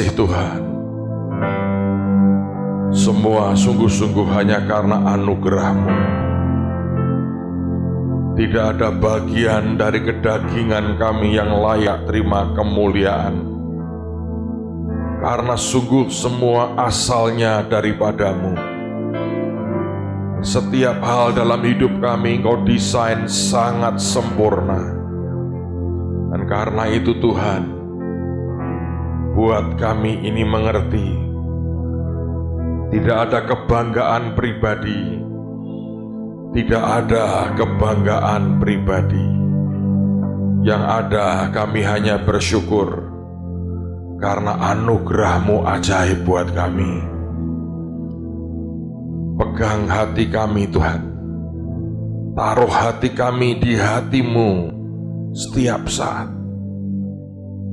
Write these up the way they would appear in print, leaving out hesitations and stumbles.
kasih Tuhan, semua sungguh-sungguh hanya karena anugerah-Mu. Tidak ada bagian dari kedagingan kami yang layak terima kemuliaan, karena sungguh semua asalnya daripada-Mu. Setiap hal dalam hidup kami Engkau desain sangat sempurna. Dan karena itu Tuhan, buat kami ini mengerti, tidak ada kebanggaan pribadi, tidak ada kebanggaan pribadi. Yang ada kami hanya bersyukur karena anugerah-Mu ajaib buat kami. Pegang hati kami Tuhan, taruh hati kami di hati-Mu setiap saat.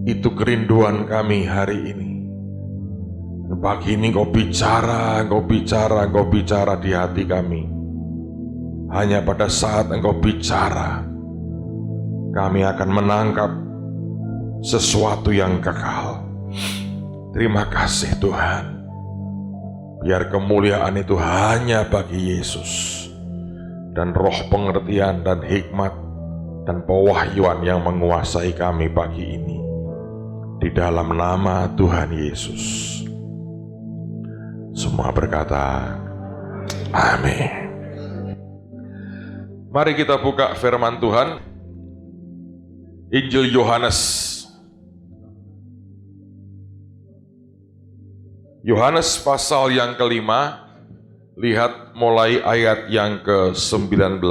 Itu kerinduan kami hari ini. Pagi ini Engkau bicara di hati kami. Hanya pada saat Engkau bicara, kami akan menangkap sesuatu yang kekal. Terima kasih Tuhan. Biar kemuliaan itu hanya bagi Yesus, dan roh pengertian dan hikmat dan pewahyuan yang menguasai kami pagi ini. Di dalam nama Tuhan Yesus. Semua berkata, amin. Mari kita buka firman Tuhan. Injil Yohanes. Yohanes pasal yang kelima, lihat mulai ayat yang ke-19.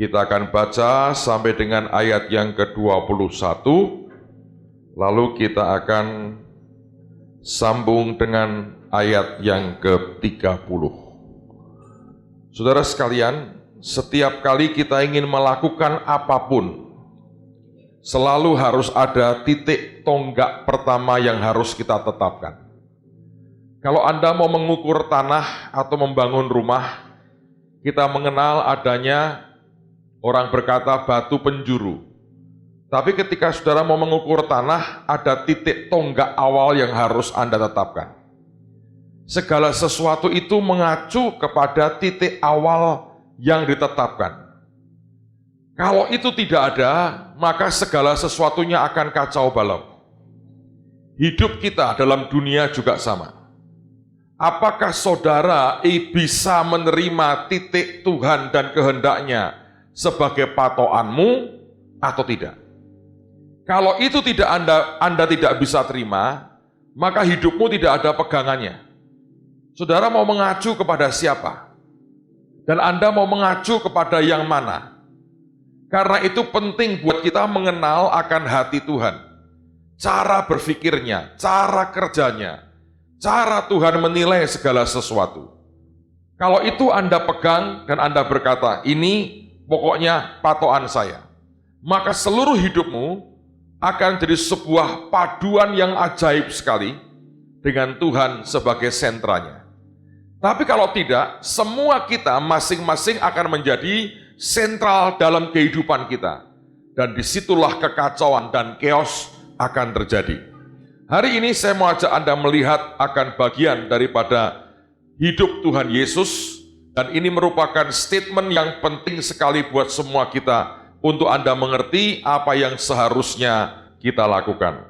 Kita akan baca sampai dengan ayat yang ke-21, lalu kita akan sambung dengan ayat yang ke-30. Saudara sekalian, setiap kali kita ingin melakukan apapun, selalu harus ada titik tonggak pertama yang harus kita tetapkan. Kalau Anda mau mengukur tanah atau membangun rumah, kita mengenal adanya orang berkata batu penjuru. Tapi ketika saudara mau mengukur tanah, ada titik tonggak awal yang harus Anda tetapkan. Segala sesuatu itu mengacu kepada titik awal yang ditetapkan. Kalau itu tidak ada, maka segala sesuatunya akan kacau balau. Hidup kita dalam dunia juga sama. Apakah saudara bisa menerima titik Tuhan dan kehendaknya sebagai patokanmu atau tidak? Kalau itu tidak Anda tidak bisa terima, maka hidupmu tidak ada pegangannya. Saudara mau mengacu kepada siapa? Dan Anda mau mengacu kepada yang mana? Karena itu penting buat kita mengenal akan hati Tuhan. Cara berpikirnya, cara kerjanya, cara Tuhan menilai segala sesuatu. Kalau itu Anda pegang dan Anda berkata, ini pokoknya patokan saya, maka seluruh hidupmu akan jadi sebuah paduan yang ajaib sekali dengan Tuhan sebagai sentranya. Tapi kalau tidak, semua kita masing-masing akan menjadi sentral dalam kehidupan kita. Dan disitulah kekacauan dan chaos akan terjadi. Hari ini saya mau ajak Anda melihat akan bagian daripada hidup Tuhan Yesus. Dan ini merupakan statement yang penting sekali buat semua kita untuk Anda mengerti apa yang seharusnya kita lakukan.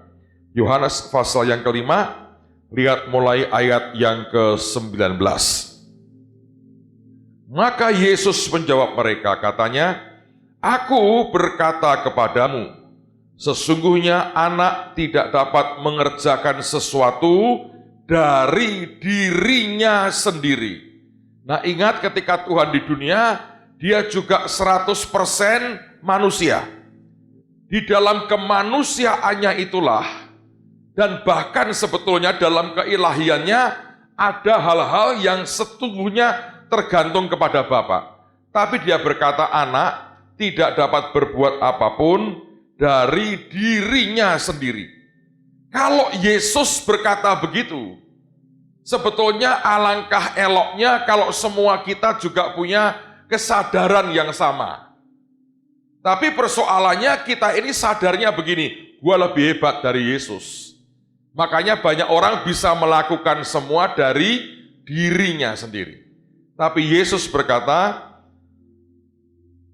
Yohanes pasal yang kelima, lihat mulai ayat yang ke-19. Maka Yesus menjawab mereka, katanya, Aku berkata kepadamu, sesungguhnya anak tidak dapat mengerjakan sesuatu dari dirinya sendiri. Nah, ingat ketika Tuhan di dunia, dia juga 100% manusia. Di dalam kemanusiaannya itulah, dan bahkan sebetulnya dalam keilahiannya, ada hal-hal yang sesungguhnya tergantung kepada Bapa. Tapi dia berkata anak tidak dapat berbuat apapun dari dirinya sendiri. Kalau Yesus berkata begitu, sebetulnya alangkah eloknya kalau semua kita juga punya kesadaran yang sama. Tapi persoalannya kita ini sadarnya begini, gua lebih hebat dari Yesus. Makanya banyak orang bisa melakukan semua dari dirinya sendiri. Tapi Yesus berkata,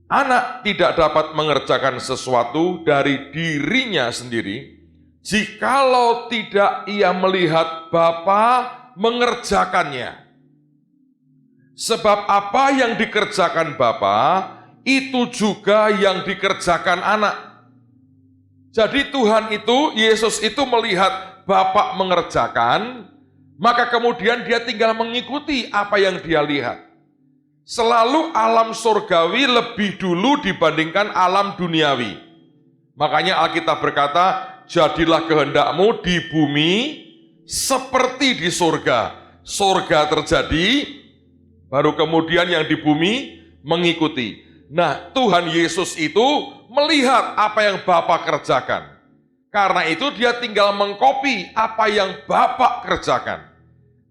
anak tidak dapat mengerjakan sesuatu dari dirinya sendiri, jikalau tidak ia melihat Bapa mengerjakannya. Sebab apa yang dikerjakan Bapa, itu juga yang dikerjakan anak. Jadi Tuhan itu, Yesus itu melihat Bapa mengerjakan, maka kemudian dia tinggal mengikuti apa yang dia lihat. Selalu alam surgawi lebih dulu dibandingkan alam duniawi. Makanya Alkitab berkata, jadilah kehendakmu di bumi seperti di surga. Surga terjadi, baru kemudian yang di bumi mengikuti. Nah, Tuhan Yesus itu melihat apa yang Bapa kerjakan. Karena itu dia tinggal mengkopi apa yang Bapa kerjakan.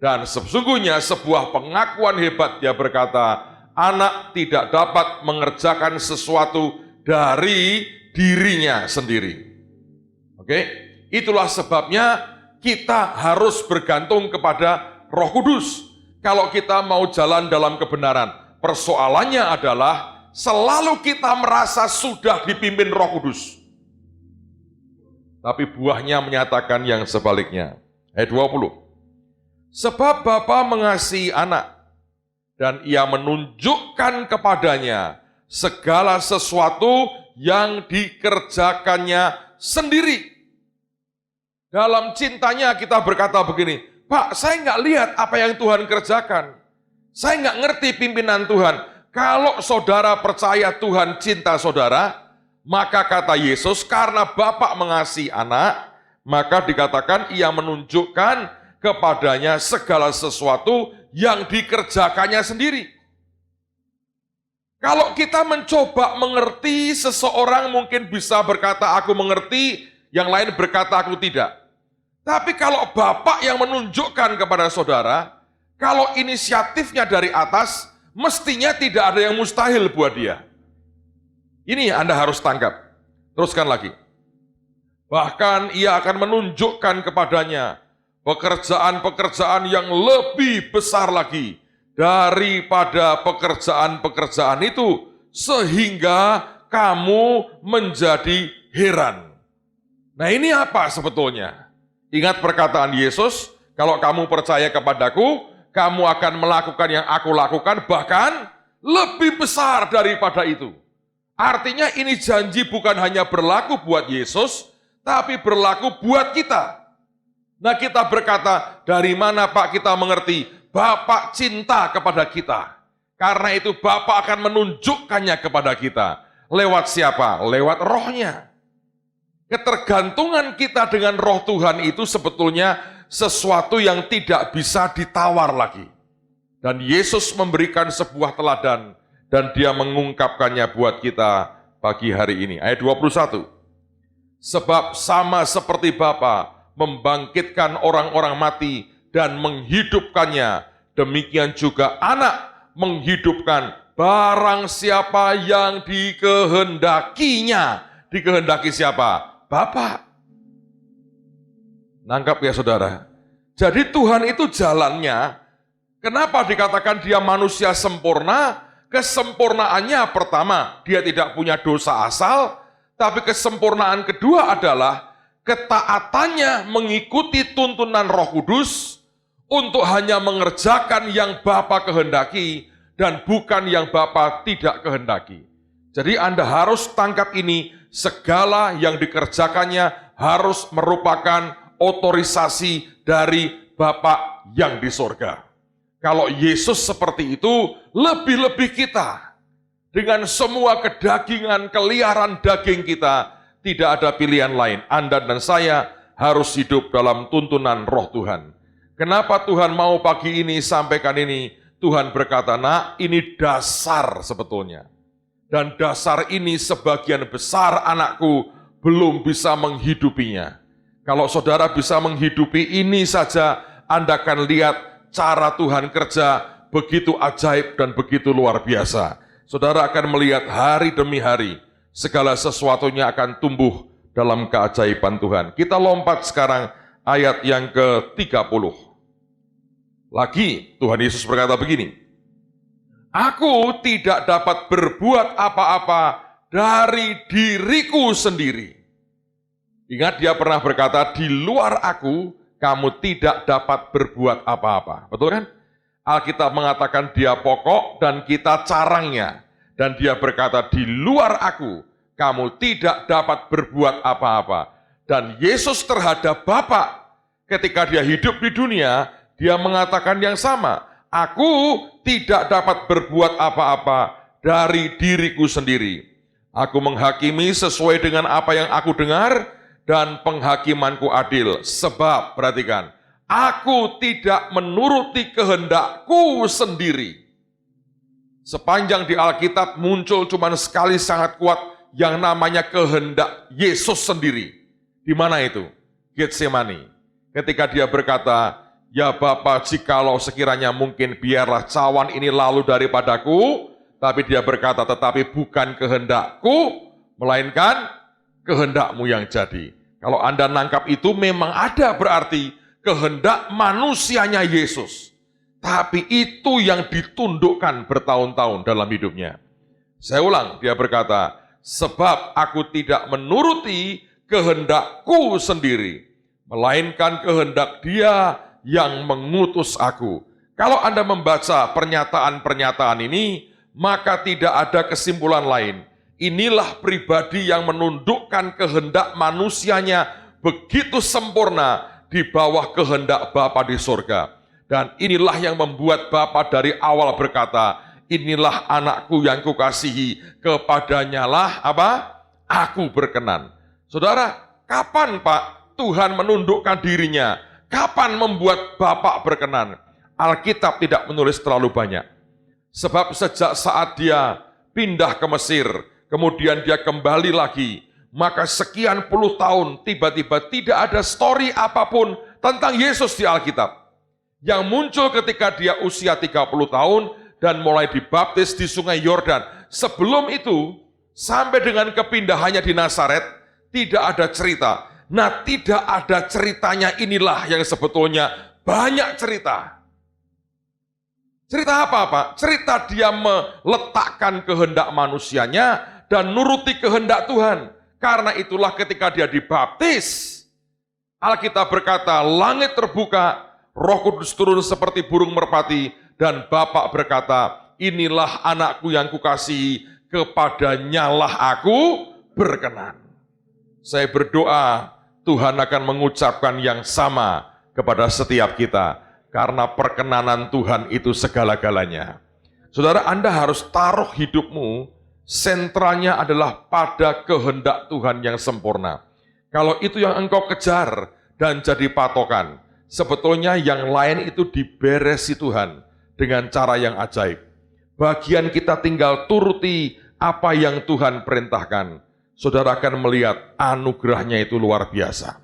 Dan sesungguhnya sebuah pengakuan hebat, dia berkata, anak tidak dapat mengerjakan sesuatu dari dirinya sendiri. Oke, itulah sebabnya kita harus bergantung kepada Roh Kudus. Kalau kita mau jalan dalam kebenaran, persoalannya adalah selalu kita merasa sudah dipimpin Roh Kudus. Tapi buahnya menyatakan yang sebaliknya. Ayat 20. Sebab Bapa mengasihi anak, dan ia menunjukkan kepadanya segala sesuatu yang dikerjakannya sendiri. Dalam cintanya kita berkata begini, Pak, saya nggak lihat apa yang Tuhan kerjakan. Saya nggak ngerti pimpinan Tuhan. Kalau saudara percaya Tuhan cinta saudara, maka kata Yesus, karena Bapa mengasihi anak, maka dikatakan ia menunjukkan kepadanya segala sesuatu yang dikerjakannya sendiri. Kalau kita mencoba mengerti, seseorang mungkin bisa berkata aku mengerti, yang lain berkata aku tidak. Tapi kalau Bapa yang menunjukkan kepada saudara, kalau inisiatifnya dari atas, mestinya tidak ada yang mustahil buat dia. Ini yang Anda harus tangkap. Teruskan lagi. Bahkan ia akan menunjukkan kepadanya pekerjaan-pekerjaan yang lebih besar lagi daripada pekerjaan-pekerjaan itu, sehingga kamu menjadi heran. Nah, ini apa sebetulnya? Ingat perkataan Yesus, kalau kamu percaya kepadaku, kamu akan melakukan yang aku lakukan, bahkan lebih besar daripada itu. Artinya ini janji bukan hanya berlaku buat Yesus, tapi berlaku buat kita. Nah, kita berkata, dari mana Pak kita mengerti? Bapa cinta kepada kita. Karena itu Bapa akan menunjukkannya kepada kita. Lewat siapa? Lewat Roh-Nya. Ketergantungan kita dengan Roh Tuhan itu sebetulnya sesuatu yang tidak bisa ditawar lagi. Dan Yesus memberikan sebuah teladan dan dia mengungkapkannya buat kita pagi hari ini. Ayat 21. Sebab sama seperti Bapa membangkitkan orang-orang mati dan menghidupkannya, demikian juga Anak menghidupkan barang siapa yang dikehendakinya. Dikehendaki siapa? Bapa. Nangkap ya saudara? Jadi Tuhan itu jalannya, kenapa dikatakan dia manusia sempurna? Kesempurnaannya pertama, dia tidak punya dosa asal, tapi kesempurnaan kedua adalah ketaatannya mengikuti tuntunan Roh Kudus untuk hanya mengerjakan yang Bapa kehendaki dan bukan yang Bapa tidak kehendaki. Jadi Anda harus tangkap ini, segala yang dikerjakannya harus merupakan otorisasi dari Bapa yang di sorga. Kalau Yesus seperti itu, lebih-lebih kita. Dengan semua kedagingan, keliaran daging kita, tidak ada pilihan lain. Anda dan saya harus hidup dalam tuntunan Roh Tuhan. Kenapa Tuhan mau pagi ini sampaikan ini? Tuhan berkata, nah ini dasar sebetulnya. Dan dasar ini sebagian besar anakku belum bisa menghidupinya. Kalau saudara bisa menghidupi ini saja, Anda akan lihat cara Tuhan kerja begitu ajaib dan begitu luar biasa. Saudara akan melihat hari demi hari, segala sesuatunya akan tumbuh dalam keajaiban Tuhan. Kita lompat sekarang ayat yang ke-30. Lagi Tuhan Yesus berkata begini, "Aku tidak dapat berbuat apa-apa dari diriku sendiri." Ingat, dia pernah berkata, di luar aku, kamu tidak dapat berbuat apa-apa. Betul kan? Alkitab mengatakan dia pokok dan kita carangnya. Dan dia berkata, di luar aku, kamu tidak dapat berbuat apa-apa. Dan Yesus terhadap Bapa, ketika dia hidup di dunia, dia mengatakan yang sama. Aku tidak dapat berbuat apa-apa dari diriku sendiri. Aku menghakimi sesuai dengan apa yang aku dengar, dan penghakimanku adil. Sebab, perhatikan, aku tidak menuruti kehendakku sendiri. Sepanjang di Alkitab muncul cuma sekali sangat kuat yang namanya kehendak Yesus sendiri. Di mana itu? Getsemani. Ketika dia berkata, "Ya Bapa, jikalau sekiranya mungkin biarlah cawan ini lalu daripadaku." Tapi dia berkata, "Tetapi bukan kehendakku, melainkan kehendakmu yang jadi." Kalau Anda nangkap itu memang ada berarti kehendak manusianya Yesus. Tapi itu yang ditundukkan bertahun-tahun dalam hidupnya. Saya ulang, dia berkata, "Sebab aku tidak menuruti kehendakku sendiri, melainkan kehendak Dia yang mengutus aku." Kalau Anda membaca pernyataan-pernyataan ini, maka tidak ada kesimpulan lain. Inilah pribadi yang menundukkan kehendak manusianya begitu sempurna di bawah kehendak Bapa di surga. Dan inilah yang membuat Bapa dari awal berkata, "Inilah anakku yang kukasihi, kepadanya lah apa? Aku berkenan." Saudara, kapan Pak Tuhan menundukkan dirinya? Kapan membuat Bapa berkenan? Alkitab tidak menulis terlalu banyak. Sebab sejak saat dia pindah ke Mesir, kemudian dia kembali lagi, maka sekian puluh tahun tiba-tiba tidak ada story apapun tentang Yesus di Alkitab. Yang muncul ketika dia usia 30 tahun dan mulai dibaptis di sungai Yordan. Sebelum itu, sampai dengan kepindahannya di Nazaret, tidak ada cerita. Nah, tidak ada ceritanya inilah yang sebetulnya banyak cerita. Cerita apa, Pak? Cerita dia meletakkan kehendak manusianya dan nuruti kehendak Tuhan. Karena itulah ketika dia dibaptis, Alkitab berkata, langit terbuka, Roh Kudus turun seperti burung merpati, dan Bapa berkata, "Inilah anakku yang kukasihi, kepadanyalah aku berkenan." Saya berdoa, Tuhan akan mengucapkan yang sama kepada setiap kita. Karena perkenanan Tuhan itu segala-galanya. Saudara, Anda harus taruh hidupmu, sentralnya adalah pada kehendak Tuhan yang sempurna. Kalau itu yang engkau kejar dan jadi patokan, sebetulnya yang lain itu diberesi Tuhan dengan cara yang ajaib. Bagian kita tinggal turuti apa yang Tuhan perintahkan. Saudara akan melihat anugerahnya itu luar biasa.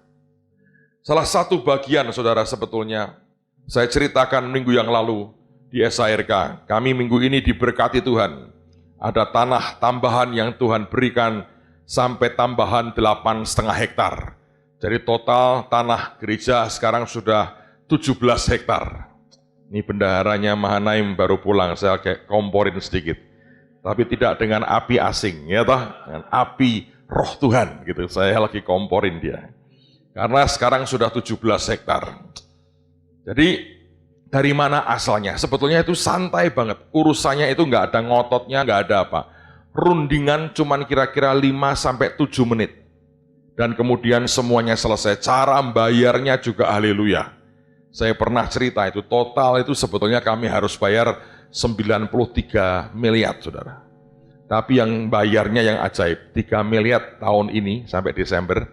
Salah satu bagian, saudara, sebetulnya saya ceritakan minggu yang lalu di SARK. Kami minggu ini diberkati Tuhan. Ada tanah tambahan yang Tuhan berikan sampai tambahan 8,5 hektar. Jadi total tanah gereja sekarang sudah 17 hektar. Ini bendaharanya Mahanaim baru pulang, saya kayak komporin sedikit. Tapi tidak dengan api asing, ya toh, dengan api roh Tuhan gitu. Saya lagi komporin dia. Karena sekarang sudah 17 hektar. Jadi dari mana asalnya? Sebetulnya itu santai banget. Urusannya itu nggak ada ngototnya, nggak ada apa. Rundingan cuman kira-kira 5-7 menit. Dan kemudian semuanya selesai. Cara bayarnya juga haleluya. Saya pernah cerita itu, total itu sebetulnya kami harus bayar 93 miliar, saudara. Tapi yang bayarnya yang ajaib, 3 miliar tahun ini sampai Desember,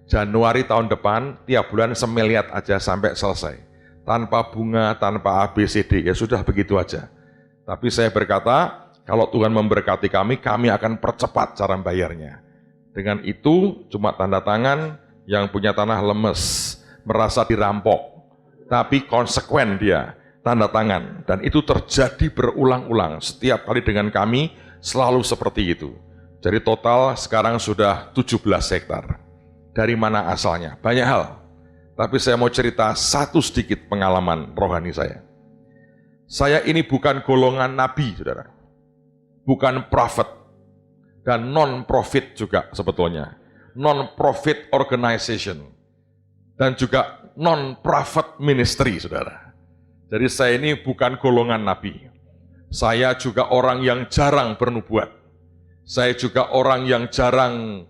Januari tahun depan, tiap bulan 1 miliar aja sampai selesai. Tanpa bunga, tanpa ABCD, ya sudah begitu aja. Tapi saya berkata, kalau Tuhan memberkati kami akan percepat cara bayarnya. Dengan itu, cuma tanda tangan, yang punya tanah lemes, merasa dirampok. Tapi konsekuen dia, tanda tangan. Dan itu terjadi berulang-ulang. Setiap kali dengan kami, selalu seperti itu. Jadi total sekarang sudah 17 hektar. Dari mana asalnya? Banyak hal. Tapi saya mau cerita satu sedikit pengalaman rohani saya. Saya ini bukan golongan nabi, saudara. Bukan prophet. Dan non-profit juga sebetulnya. Non-profit organization. Dan juga non-profit ministry, saudara. Jadi saya ini bukan golongan nabi. Saya juga orang yang jarang bernubuat. Saya juga orang yang jarang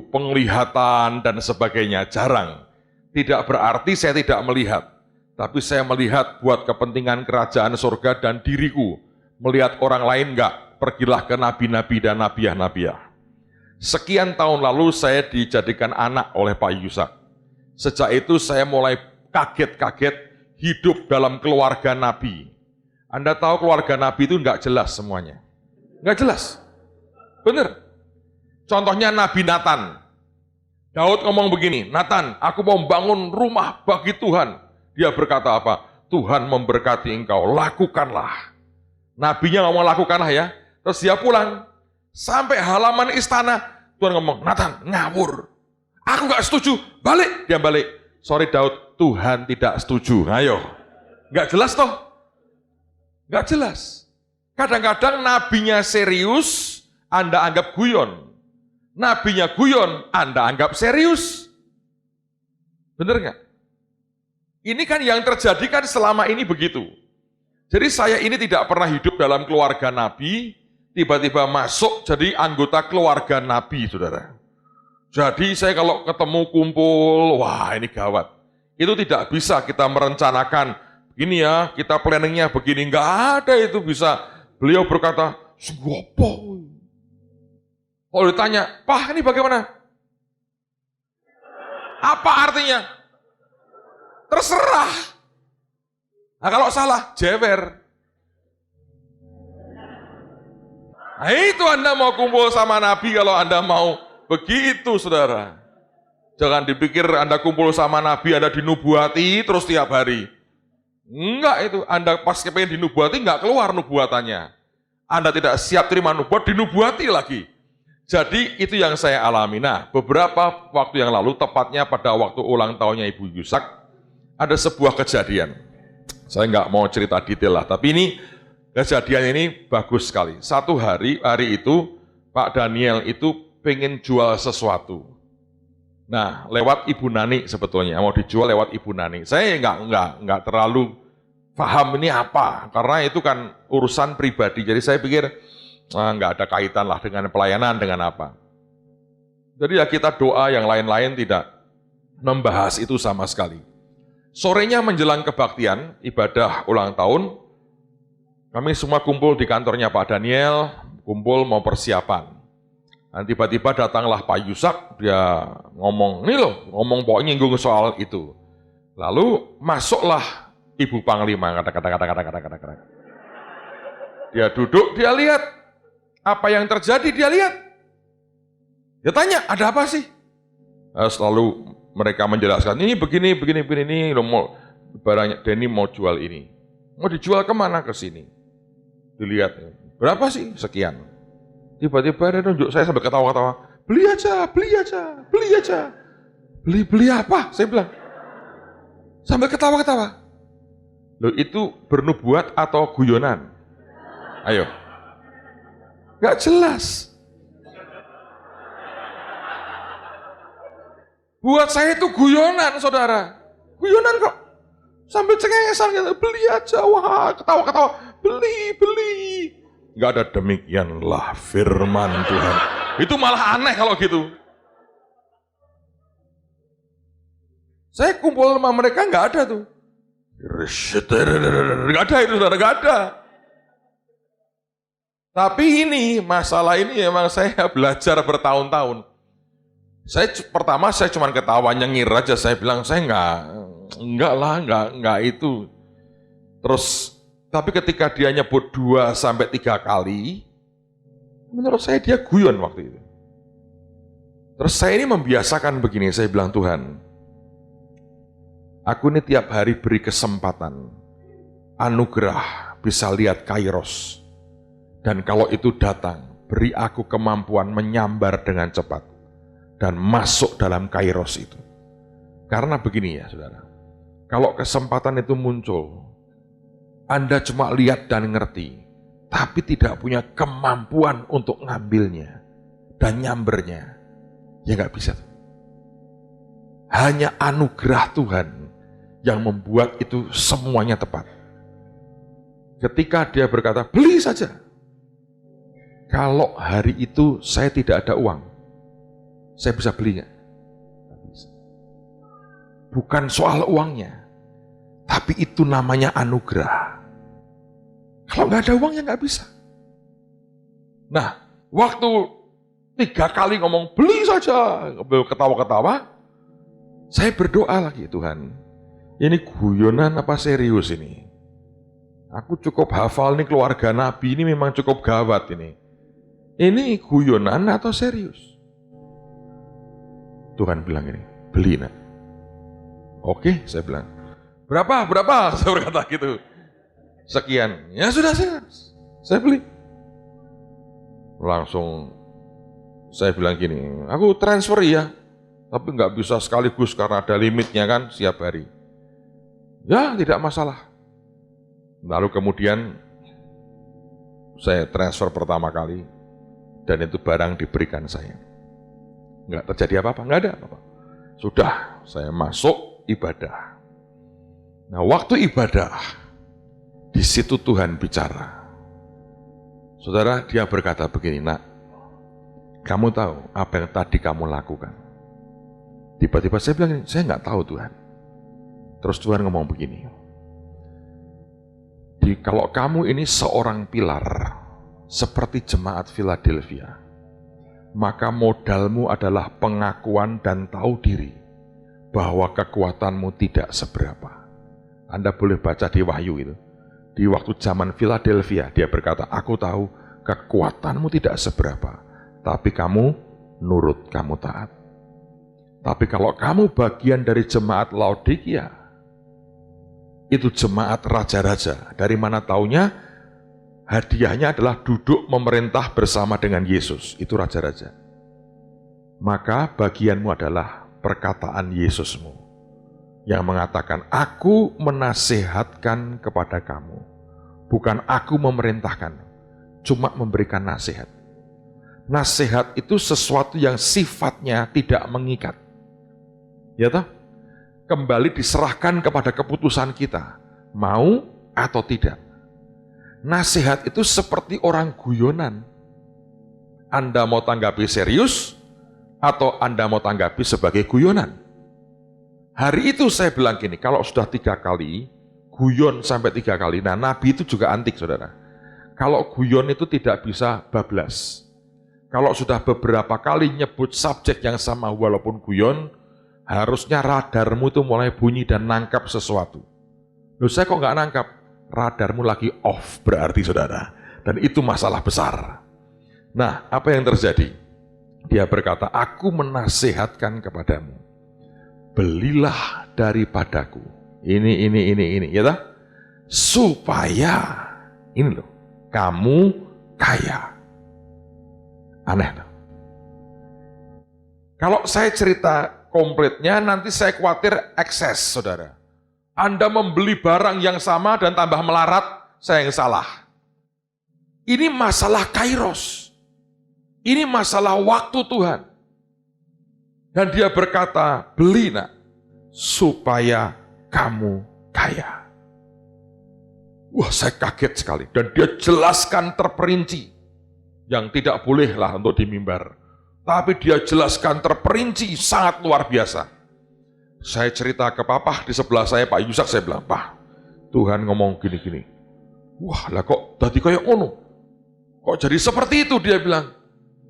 penglihatan dan sebagainya, jarang. Tidak berarti saya tidak melihat, tapi saya melihat buat kepentingan kerajaan surga dan diriku. Melihat orang lain enggak, pergilah ke nabi-nabi dan nabiah-nabiah. Sekian tahun lalu saya dijadikan anak oleh Pak Yusak. Sejak itu saya mulai kaget-kaget hidup dalam keluarga nabi. Anda tahu keluarga nabi itu enggak jelas semuanya. Enggak jelas. Benar. Contohnya Nabi Nathan. Daud ngomong begini, Nathan, aku mau bangun rumah bagi Tuhan. Dia berkata apa? Tuhan memberkati engkau, lakukanlah. Nabinya ngomong lakukanlah ya. Terus dia pulang. Sampai halaman istana, Tuhan ngomong, Nathan, ngawur. Aku gak setuju, balik. Dia balik. Sorry Daud, Tuhan tidak setuju. Ayo. Gak jelas toh? Gak jelas. Kadang-kadang nabinya serius, Anda anggap guyon. Nabinya guyon, Anda anggap serius. Benar nggak? Ini kan yang terjadi kan selama ini begitu. Jadi saya ini tidak pernah hidup dalam keluarga nabi, tiba-tiba masuk jadi anggota keluarga nabi, saudara. Jadi saya kalau ketemu kumpul, wah ini gawat. Itu tidak bisa kita merencanakan, begini ya, kita planningnya begini. Nggak ada itu bisa. Beliau berkata, "Segopo." Kalau ditanya, Pak ini bagaimana? Apa artinya? Terserah. Nah kalau salah, jewer. Nah itu Anda mau kumpul sama Nabi kalau Anda mau begitu, saudara. Jangan dipikir Anda kumpul sama Nabi, Anda dinubuati terus tiap hari. Enggak itu, Anda pas kepengen dinubuati enggak keluar nubuatannya. Anda tidak siap terima nubuat, dinubuati lagi. Jadi itu yang saya alami. Nah, beberapa waktu yang lalu, tepatnya pada waktu ulang tahunnya Ibu Yusak, ada sebuah kejadian. Saya nggak mau cerita detail lah, tapi ini kejadian ini bagus sekali. Satu hari itu Pak Daniel itu pengen jual sesuatu. Nah, lewat Ibu Nani sebetulnya, mau dijual lewat Ibu Nani. Saya nggak terlalu paham ini apa, karena itu kan urusan pribadi. Jadi saya pikir, nggak ada kaitan lah dengan pelayanan, dengan apa. Jadi ya kita doa, yang lain-lain tidak membahas itu sama sekali. Sorenya menjelang kebaktian, ibadah ulang tahun, kami semua kumpul di kantornya Pak Daniel, kumpul mau persiapan. Dan tiba-tiba datanglah Pak Yusak, dia ngomong, ngomong pokoknya nyinggung soal itu. Lalu masuklah Ibu Panglima, kata-kata. Dia duduk, dia lihat. Apa yang terjadi dia lihat. Dia tanya, ada apa sih? Selalu mereka menjelaskan, ini begini, ini mau barangnya Denny mau jual ini. Mau dijual kemana? Ke sini. Dilihat, berapa sih? Sekian. Tiba-tiba dia nunjuk saya sambil ketawa-ketawa. Beli aja. Beli apa? Saya bilang. Sambil ketawa-ketawa. Loh itu bernubuat atau guyonan? Ayo. Gak jelas. Buat saya itu guyonan, saudara. Guyonan kok. Sambil cengengesan gitu, beli aja. Wah, ketawa-ketawa. Beli. Gak ada demikianlah firman Tuhan. Itu malah aneh kalau gitu. Saya kumpul sama mereka gak ada tuh. Gak ada itu, saudara, gak ada. Tapi ini, masalah ini memang saya belajar bertahun-tahun. Pertama saya cuma ketawa nyengir aja, saya bilang saya enggak itu. Terus, tapi ketika dia nyebut 2-3 kali, menurut saya dia guyon waktu itu. Terus saya ini membiasakan begini, saya bilang Tuhan, aku ini tiap hari beri kesempatan, anugerah, bisa lihat Kairos. Dan kalau itu datang, beri aku kemampuan menyambar dengan cepat dan masuk dalam kairos itu. Karena begini ya saudara, kalau kesempatan itu muncul, Anda cuma lihat dan ngerti, tapi tidak punya kemampuan untuk ngambilnya dan nyambernya, ya nggak bisa. Hanya anugerah Tuhan yang membuat itu semuanya tepat. Ketika dia berkata, beli saja. Kalau hari itu saya tidak ada uang, saya bisa belinya. Bukan soal uangnya, tapi itu namanya anugerah. Kalau nggak ada uangnya nggak bisa. Nah, waktu 3 kali ngomong beli saja, ketawa-ketawa, saya berdoa lagi, Tuhan, ini guyonan apa serius ini? Aku cukup hafal nih keluarga Nabi, ini memang cukup gawat ini. Ini guyonan atau serius? Tuhan bilang ini, beli nak. Oke, saya bilang. Berapa? Saya berkata gitu. Sekian. Ya sudah, saya beli. Langsung saya bilang gini, aku transfer ya. Tapi nggak bisa sekaligus karena ada limitnya kan setiap hari. Ya tidak masalah. Lalu kemudian saya transfer pertama kali dan itu barang diberikan saya. Nggak terjadi apa-apa, nggak ada apa-apa. Sudah saya masuk ibadah. Nah waktu ibadah di situ Tuhan bicara. Saudara, dia berkata begini, nak, kamu tahu apa yang tadi kamu lakukan? Tiba-tiba saya bilang, saya nggak tahu Tuhan. Terus Tuhan ngomong begini, kalau kamu ini seorang pilar, seperti jemaat Philadelphia, maka modalmu adalah pengakuan dan tahu diri, bahwa kekuatanmu tidak seberapa. Anda boleh baca di Wahyu itu. Di waktu zaman Philadelphia, dia berkata, aku tahu kekuatanmu tidak seberapa, tapi kamu nurut, kamu taat. Tapi kalau kamu bagian dari jemaat Laodikia, itu jemaat raja-raja. Dari mana taunya? Hadiahnya adalah duduk memerintah bersama dengan Yesus. Itu raja-raja. Maka bagianmu adalah perkataan Yesusmu yang mengatakan, aku menasehatkan kepada kamu. Bukan aku memerintahkan, cuma memberikan nasihat. Nasihat itu sesuatu yang sifatnya tidak mengikat. Ya toh? Kembali diserahkan kepada keputusan kita, mau atau tidak. Nasihat itu seperti orang guyonan. Anda mau tanggapi serius, atau Anda mau tanggapi sebagai guyonan. Hari itu saya bilang gini, kalau sudah 3 kali, guyon sampai 3 kali, nah Nabi itu juga antik saudara. Kalau guyon itu tidak bisa bablas. Kalau sudah beberapa kali nyebut subjek yang sama walaupun guyon, harusnya radarmu itu mulai bunyi dan nangkap sesuatu. Loh saya kok nggak nangkap? Radarmu lagi off berarti saudara. Dan itu masalah besar. Nah, apa yang terjadi? Dia berkata, aku menasehatkan kepadamu, belilah daripadaku. Ini, ya tak? Supaya, ini loh, kamu kaya. Aneh loh. Kalau saya cerita komplitnya, nanti saya khawatir ekses, saudara. Anda membeli barang yang sama dan tambah melarat, saya yang salah. Ini masalah kairos. Ini masalah waktu Tuhan. Dan dia berkata, beli nak, supaya kamu kaya. Wah, saya kaget sekali. Dan dia jelaskan terperinci, yang tidak bolehlah untuk di mimbar. Tapi dia jelaskan terperinci, sangat luar biasa. Saya cerita ke papa di sebelah saya, Pak Yusak, saya bilang, Pak, Tuhan ngomong gini-gini. Wah, lah kok tadi kayak ono? Kok jadi seperti itu? Dia bilang,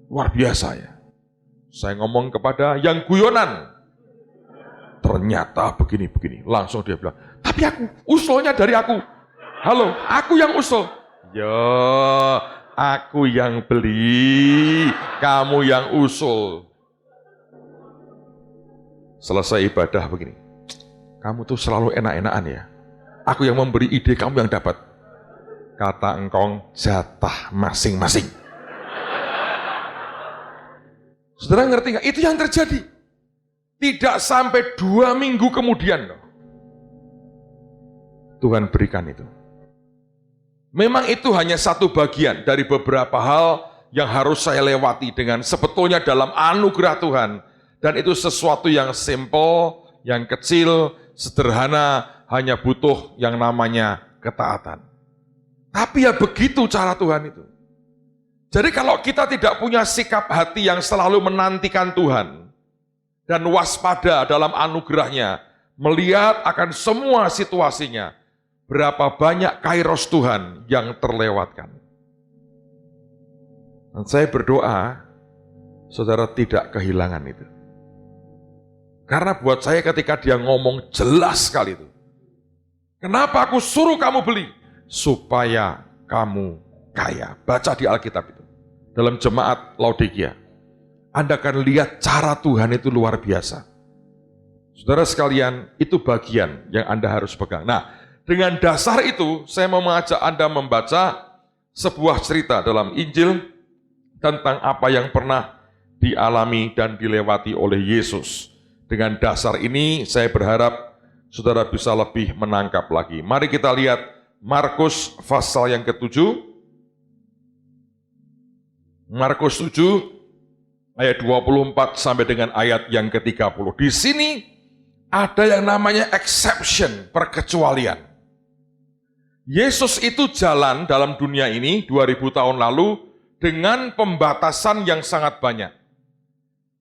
luar biasa ya. Saya ngomong kepada yang guyonan. Ternyata begini-begini. Langsung dia bilang, tapi aku, usulnya dari aku. Halo, aku yang usul. Yo, aku yang beli, kamu yang usul. Selesai ibadah begini, kamu tuh selalu enak-enakan ya. Aku yang memberi ide, kamu yang dapat. Kata engkong, jatah masing-masing. Saudara ngerti nggak? Itu yang terjadi. Tidak sampai 2 minggu kemudian loh, Tuhan berikan itu. Memang itu hanya satu bagian dari beberapa hal yang harus saya lewati dengan sebetulnya dalam anugerah Tuhan. Dan itu sesuatu yang simple, yang kecil, sederhana, hanya butuh yang namanya ketaatan. Tapi ya begitu cara Tuhan itu. Jadi kalau kita tidak punya sikap hati yang selalu menantikan Tuhan, dan waspada dalam anugerahnya, melihat akan semua situasinya, berapa banyak kairos Tuhan yang terlewatkan. Dan saya berdoa, saudara tidak kehilangan itu. Karena buat saya ketika dia ngomong jelas sekali itu. Kenapa aku suruh kamu beli? Supaya kamu kaya. Baca di Alkitab itu. Dalam jemaat Laodikia. Anda akan lihat cara Tuhan itu luar biasa. Saudara sekalian, itu bagian yang Anda harus pegang. Nah, dengan dasar itu, saya mau mengajak Anda membaca sebuah cerita dalam Injil tentang apa yang pernah dialami dan dilewati oleh Yesus. Dengan dasar ini, saya berharap saudara bisa lebih menangkap lagi. Mari kita lihat Markus pasal yang ke-7. Markus 7 ayat 24 sampai dengan ayat yang ke-30. Di sini ada yang namanya exception, perkecualian. Yesus itu jalan dalam dunia ini 2000 tahun lalu dengan pembatasan yang sangat banyak.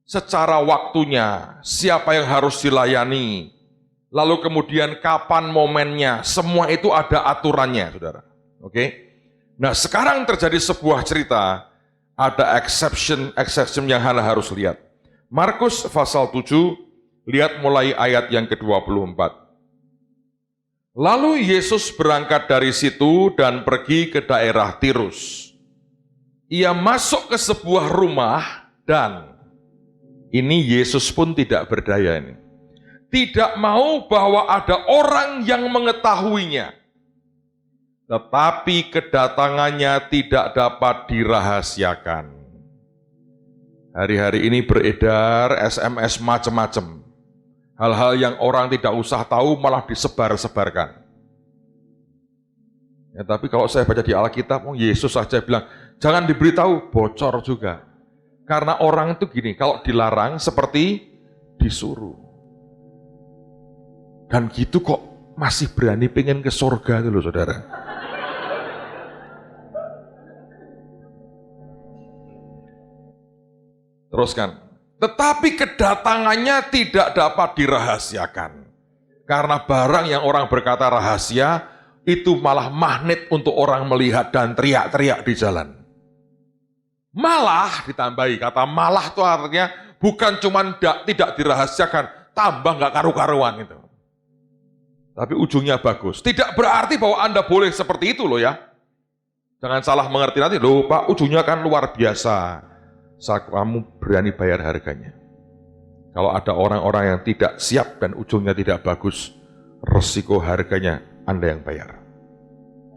Secara waktunya, siapa yang harus dilayani, lalu kemudian kapan momennya, semua itu ada aturannya, saudara. Oke? Nah, sekarang terjadi sebuah cerita, ada exception yang Anda harus lihat. Markus pasal 7, lihat mulai ayat yang ke-24. Lalu Yesus berangkat dari situ dan pergi ke daerah Tirus. Ia masuk ke sebuah rumah dan ini Yesus pun tidak berdaya ini. Tidak mau bahwa ada orang yang mengetahuinya. Tetapi kedatangannya tidak dapat dirahasiakan. Hari-hari ini beredar SMS macam-macam. Hal-hal yang orang tidak usah tahu malah disebar-sebarkan. Ya, tapi kalau saya baca di Alkitab, Yesus saja bilang, jangan diberitahu, bocor juga. Karena orang itu gini, kalau dilarang seperti disuruh. Dan gitu kok masih berani pengen ke surga itu loh, saudara. Teruskan. Tetapi kedatangannya tidak dapat dirahasiakan. Karena barang yang orang berkata rahasia, itu malah magnet untuk orang melihat dan teriak-teriak di jalan. Malah ditambahi, kata malah itu artinya bukan cuma tidak dirahasiakan, tambah nggak karu-karuan itu. Tapi ujungnya bagus. Tidak berarti bahwa Anda boleh seperti itu loh ya. Jangan salah mengerti nanti, loh Pak, ujungnya kan luar biasa. Kamu berani bayar harganya. Kalau ada orang-orang yang tidak siap dan ujungnya tidak bagus, resiko harganya Anda yang bayar.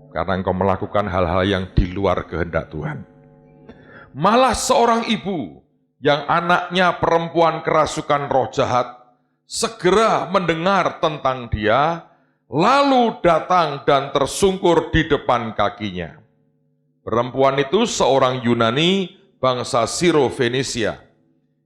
Karena engkau melakukan hal-hal yang di luar kehendak Tuhan. Malah seorang ibu yang anaknya perempuan kerasukan roh jahat, segera mendengar tentang dia, lalu datang dan tersungkur di depan kakinya. Perempuan itu seorang Yunani, bangsa Siro-Fenisia.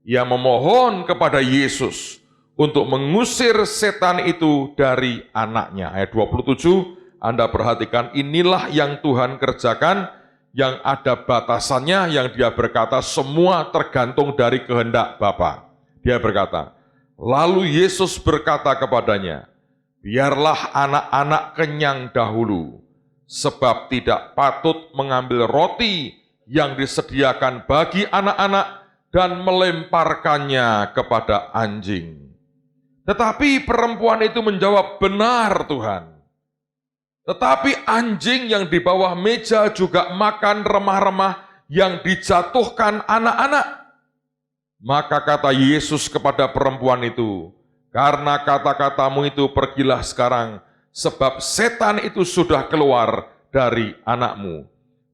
Ia memohon kepada Yesus untuk mengusir setan itu dari anaknya. Ayat 27, Anda perhatikan, inilah yang Tuhan kerjakan, yang ada batasannya, yang dia berkata semua tergantung dari kehendak Bapa. Dia berkata, lalu Yesus berkata kepadanya, biarlah anak-anak kenyang dahulu, sebab tidak patut mengambil roti yang disediakan bagi anak-anak dan melemparkannya kepada anjing. Tetapi perempuan itu menjawab, benar Tuhan. Tetapi anjing yang di bawah meja juga makan remah-remah yang dijatuhkan anak-anak. Maka kata Yesus kepada perempuan itu, karena kata-katamu itu pergilah sekarang, sebab setan itu sudah keluar dari anakmu.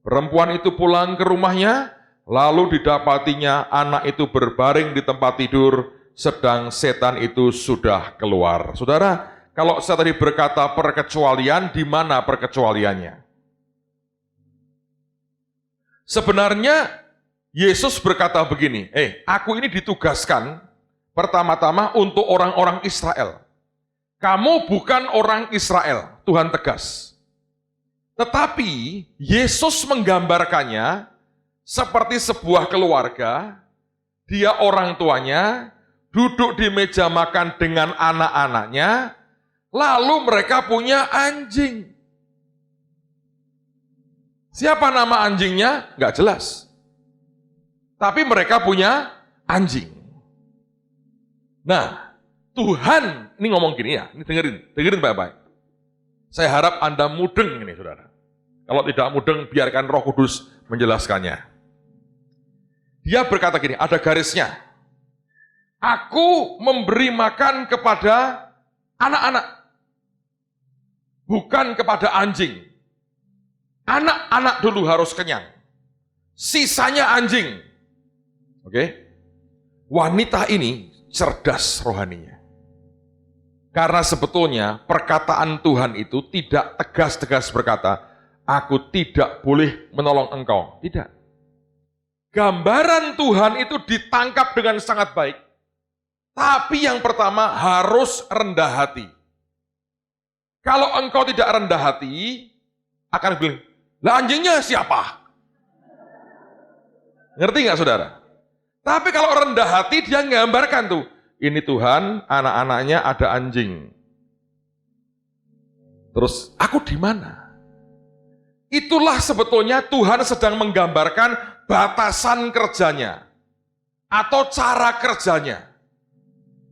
Perempuan itu pulang ke rumahnya, Lalu didapatinya anak itu berbaring di tempat tidur, sedang setan itu sudah keluar. Saudara, kalau saya tadi berkata perkecualian, di mana perkecualiannya? Sebenarnya Yesus berkata begini, aku ini ditugaskan pertama-tama untuk orang-orang Israel. Kamu bukan orang Israel, Tuhan tegas. Tetapi Yesus menggambarkannya seperti sebuah keluarga, dia orang tuanya, duduk di meja makan dengan anak-anaknya, lalu mereka punya anjing. Siapa nama anjingnya? Nggak jelas. Tapi mereka punya anjing. Nah, Tuhan, ini ngomong gini ya, ini dengerin baik-baik. Saya harap Anda mudeng ini, saudara. Kalau tidak mudeng, biarkan Roh Kudus menjelaskannya. Dia berkata gini, ada garisnya. Aku memberi makan kepada anak-anak, bukan kepada anjing. Anak-anak dulu harus kenyang. Sisanya anjing. Oke? Wanita ini cerdas rohaninya. Karena sebetulnya perkataan Tuhan itu tidak tegas-tegas berkata, aku tidak boleh menolong engkau. Tidak. Gambaran Tuhan itu ditangkap dengan sangat baik. Tapi yang pertama harus rendah hati. Kalau engkau tidak rendah hati, akan bilang, lah anjingnya siapa? Ngerti nggak saudara? Tapi kalau rendah hati dia nggambarkan tuh, ini Tuhan, anak-anaknya ada anjing. Terus, aku di mana? Itulah sebetulnya Tuhan sedang menggambarkan batasan kerjanya. Atau cara kerjanya.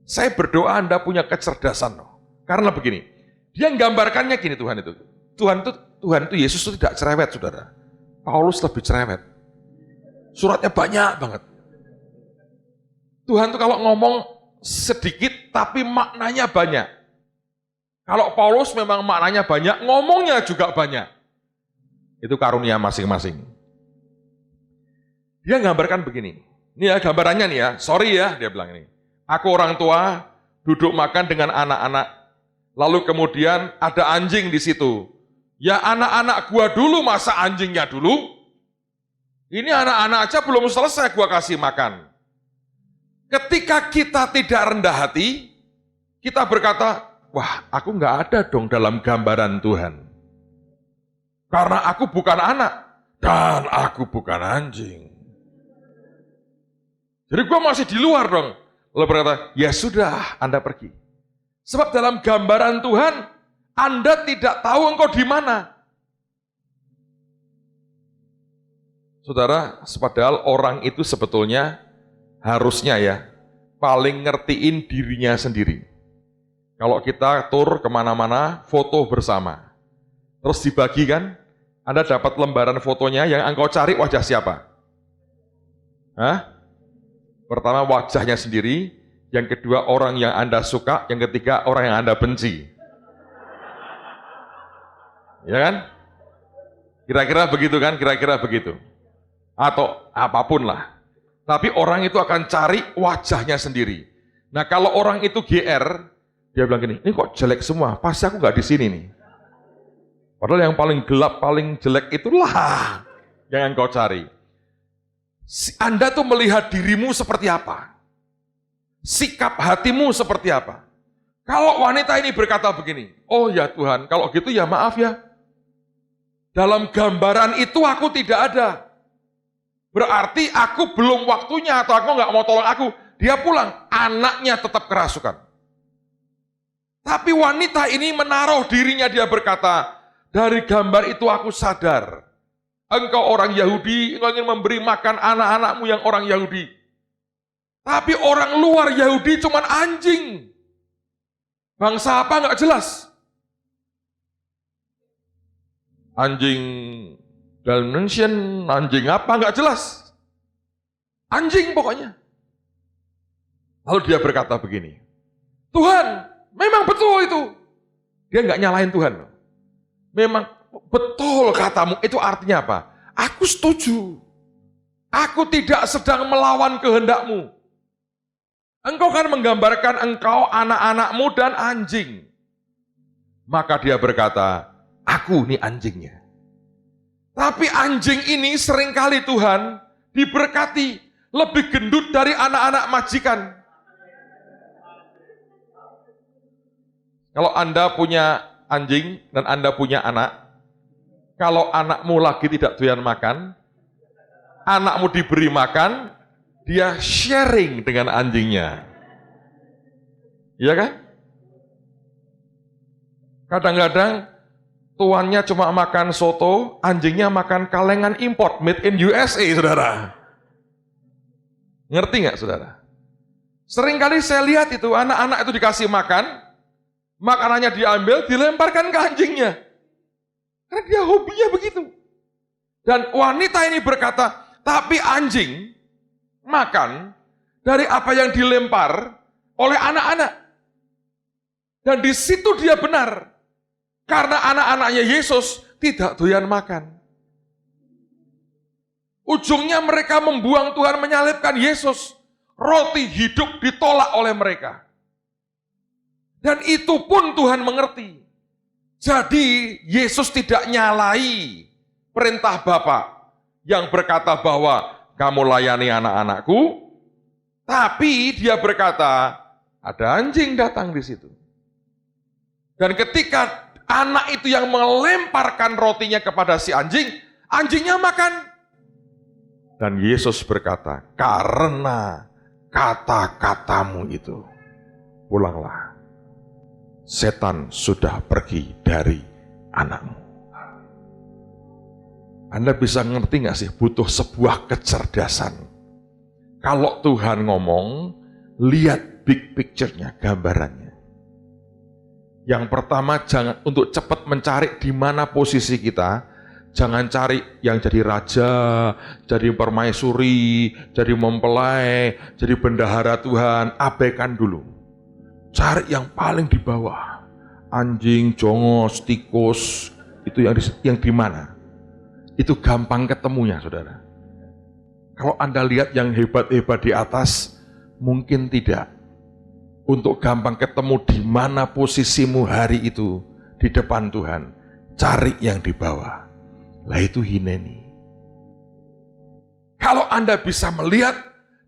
Saya berdoa Anda punya kecerdasan. Karena begini, dia menggambarkannya gini Tuhan itu. Tuhan itu Yesus itu tidak cerewet, saudara. Paulus lebih cerewet. Suratnya banyak banget. Tuhan itu kalau ngomong sedikit, tapi maknanya banyak. Kalau Paulus memang maknanya banyak, ngomongnya juga banyak. Itu karunia masing-masing. Dia gambarkan begini. Ini ya gambarannya nih ya, sorry ya, dia bilang ini. Aku orang tua, duduk makan dengan anak-anak. Lalu kemudian ada anjing di situ. Ya anak-anak gua dulu, masa anjingnya dulu? Ini anak-anak aja belum selesai gua kasih makan. Ketika kita tidak rendah hati, kita berkata, wah aku nggak ada dong dalam gambaran Tuhan. Karena aku bukan anak, dan aku bukan anjing. Jadi gua masih di luar dong. Lalu berkata, ya sudah Anda pergi. Sebab dalam gambaran Tuhan, Anda tidak tahu engkau di mana. Saudara, padahal orang itu sebetulnya harusnya ya, paling ngertiin dirinya sendiri. Kalau kita tur kemana-mana, foto bersama. Terus dibagikan, Anda dapat lembaran fotonya yang engkau cari wajah siapa? Hah? Pertama wajahnya sendiri, yang kedua orang yang Anda suka, yang ketiga orang yang Anda benci. Ya kan? Kira-kira begitu kan? Kira-kira begitu. Atau apapun lah. Tapi orang itu akan cari wajahnya sendiri. Nah kalau orang itu GR, dia bilang gini, ini kok jelek semua, pasti aku nggak di sini nih. Padahal yang paling gelap, paling jelek itulah yang engkau cari. Anda tuh melihat dirimu seperti apa? Sikap hatimu seperti apa? Kalau wanita ini berkata begini, oh ya Tuhan, kalau gitu ya maaf ya. Dalam gambaran itu aku tidak ada. Berarti aku belum waktunya atau aku nggak mau tolong aku. Dia pulang, anaknya tetap kerasukan. Tapi wanita ini menaruh dirinya, dia berkata, dari gambar itu aku sadar. Engkau orang Yahudi, engkau ingin memberi makan anak-anakmu yang orang Yahudi. Tapi orang luar Yahudi cuman anjing. Bangsa apa nggak jelas. Anjing Dalmatian, anjing apa nggak jelas. Anjing pokoknya. Lalu dia berkata begini, Tuhan, memang betul itu. Dia nggak nyalain Tuhan. Memang betul katamu, itu artinya apa? Aku setuju. Aku tidak sedang melawan kehendakmu. Engkau kan menggambarkan engkau, anak-anakmu, dan anjing. Maka dia berkata, aku nih anjingnya. Tapi anjing ini seringkali Tuhan diberkati lebih gendut dari anak-anak majikan. Kalau Anda punya anjing dan Anda punya anak, kalau anakmu lagi tidak doyan makan, anakmu diberi makan, dia sharing dengan anjingnya. Iya kan? Kadang-kadang tuannya cuma makan soto, anjingnya makan kalengan import made in USA, saudara. Ngerti nggak, saudara? Seringkali saya lihat itu, anak-anak itu dikasih makan, makanannya diambil, dilemparkan ke anjingnya. Karena dia hobinya begitu. Dan wanita ini berkata, tapi anjing makan dari apa yang dilempar oleh anak-anak. Dan di situ dia benar. Karena anak-anaknya Yesus tidak doyan makan. Ujungnya mereka membuang Tuhan, menyalibkan Yesus. Roti hidup ditolak oleh mereka. Dan itu pun Tuhan mengerti. Jadi Yesus tidak nyalai perintah Bapa yang berkata bahwa kamu layani anak-anakku, tapi dia berkata ada anjing datang di situ. Dan ketika anak itu yang melemparkan rotinya kepada si anjing, anjingnya makan. Dan Yesus berkata, karena kata-katamu itu, pulanglah. Setan sudah pergi dari anakmu. Anda bisa ngerti gak sih, butuh sebuah kecerdasan. Kalau Tuhan ngomong, lihat big picture-nya, gambarannya. Yang pertama, jangan untuk cepat mencari di mana posisi kita. Jangan cari yang jadi raja, jadi permaisuri, jadi mempelai, jadi bendahara Tuhan. Abaikan dulu. Cari yang paling di bawah. Anjing, jongos, tikus, itu yang di mana? Itu gampang ketemunya, saudara. Kalau Anda lihat yang hebat-hebat di atas, mungkin tidak. Untuk gampang ketemu di mana posisimu hari itu di depan Tuhan, cari yang di bawah. Lah itu Hineni. Kalau Anda bisa melihat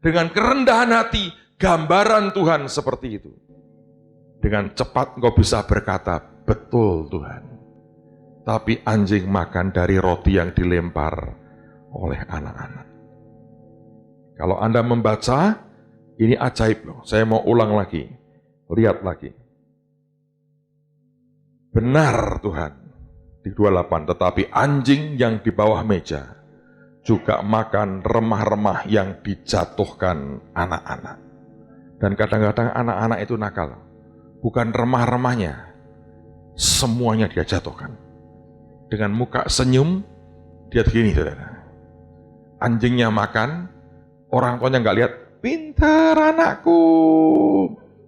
dengan kerendahan hati gambaran Tuhan seperti itu, dengan cepat engkau bisa berkata, betul Tuhan. Tapi anjing makan dari roti yang dilempar oleh anak-anak. Kalau Anda membaca, ini ajaib loh. Saya mau ulang lagi. Lihat lagi. Benar Tuhan. Di 28, tetapi anjing yang di bawah meja juga makan remah-remah yang dijatuhkan anak-anak. Dan kadang-kadang anak-anak itu nakal. Bukan remah-remahnya, semuanya dia jatuhkan. Dengan muka senyum, dia begini, saudara. Anjingnya makan, orang tuanya nggak lihat, pinter anakku.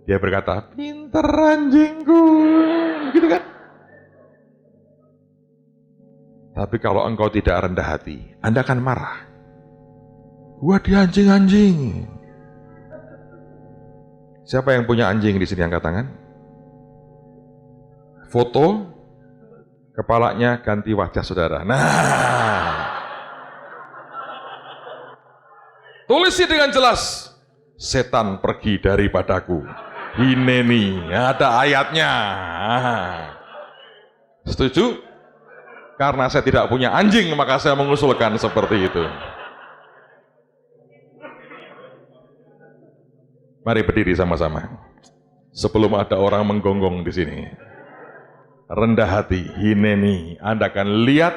Dia berkata, pinter anjingku. Gitu kan? Tapi kalau engkau tidak rendah hati, Anda akan marah. Gua di anjing-anjing. Siapa yang punya anjing di sini, angkat tangan? Foto, kepalanya ganti wajah saudara. Nah, tulisi dengan jelas, setan pergi daripadaku. Hineni, ada ayatnya. Setuju? Karena saya tidak punya anjing, maka saya mengusulkan seperti itu. Mari berdiri sama-sama. Sebelum ada orang menggonggong di sini. Rendah hati, Hineni. Anda akan lihat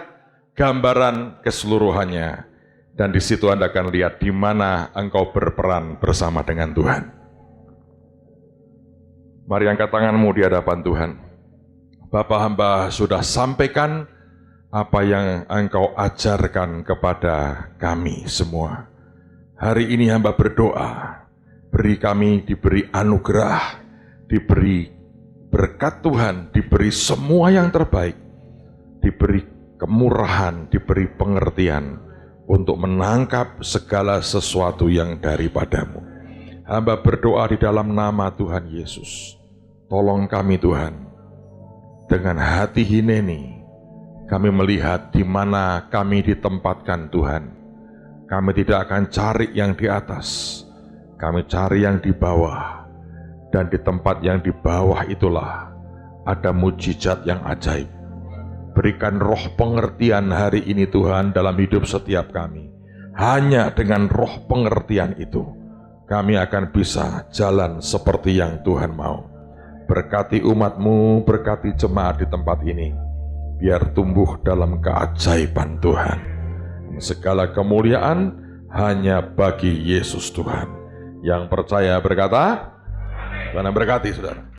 gambaran keseluruhannya. Dan di situ Anda akan lihat di mana engkau berperan bersama dengan Tuhan. Mari angkat tanganmu di hadapan Tuhan. Bapa hamba sudah sampaikan apa yang engkau ajarkan kepada kami semua. Hari ini hamba berdoa, beri kami diberi anugerah, diberi berkat Tuhan, diberi semua yang terbaik, diberi kemurahan, diberi pengertian, untuk menangkap segala sesuatu yang daripadamu. Hamba berdoa di dalam nama Tuhan Yesus. Tolong kami Tuhan, dengan hati hineni, kami melihat di mana kami ditempatkan Tuhan. Kami tidak akan cari yang di atas, kami cari yang di bawah. Dan di tempat yang di bawah itulah ada mujizat yang ajaib. Berikan roh pengertian hari ini Tuhan dalam hidup setiap kami. Hanya dengan roh pengertian itu, kami akan bisa jalan seperti yang Tuhan mau. Berkati umat-Mu, berkati jemaat di tempat ini, biar tumbuh dalam keajaiban Tuhan. Segala kemuliaan hanya bagi Yesus Tuhan. Yang percaya berkata, Tuhan berkati saudara.